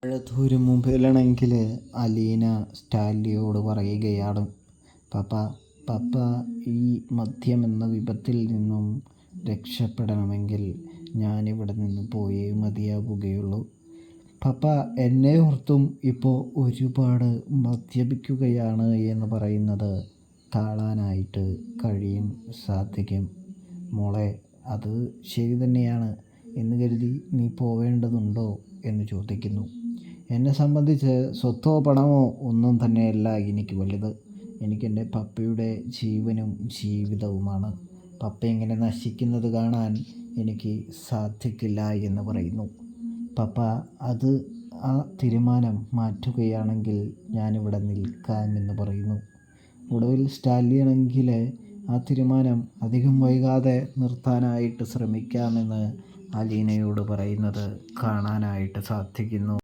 ദൂരം മുമ്പിലാണെങ്കിൽ അലീന സ്റ്റാൻലിയോട് പറയുകയാണ്, പപ്പ പപ്പ ഈ മദ്യമെന്ന വിപത്തിൽ നിന്നും രക്ഷപ്പെടണമെങ്കിൽ ഞാനിവിടെ നിന്ന് പോയേ മതിയാവുകയുള്ളൂ. പപ്പ എന്നെ ഓർത്തും ഇപ്പോൾ ഒരുപാട് മദ്യപിക്കുകയാണ് എന്ന് പറയുന്നത് കാണാനായിട്ട് സാധിക്കും. മോളെ, അത് ശരി തന്നെയാണ് എന്ന് കരുതി നീ പോവേണ്ടതുണ്ടോ എന്ന് ചോദിക്കുന്നു. എന്നെ സംബന്ധിച്ച് സ്വത്തോ പണമോ ഒന്നും തന്നെയല്ല എനിക്ക് വലുത്. എനിക്കെൻ്റെ പപ്പയുടെ ജീവനും ജീവിതവുമാണ്. പപ്പ ഇങ്ങനെ നശിക്കുന്നത് കാണാൻ എനിക്ക് സാധിക്കില്ല എന്ന് പറയുന്നു. പപ്പ ആ തീരുമാനം മാറ്റുകയാണെങ്കിൽ ഞാനിവിടെ നിൽക്കാമെന്ന് പറയുന്നു. ഒടുവിൽ സ്റ്റാൻലിയാണെങ്കിൽ ആ തീരുമാനം അധികം വൈകാതെ നിർത്താനായിട്ട് ശ്രമിക്കാമെന്ന് അലീനയോട് പറയുന്നത് കാണാനായിട്ട് സാധിക്കുന്നു.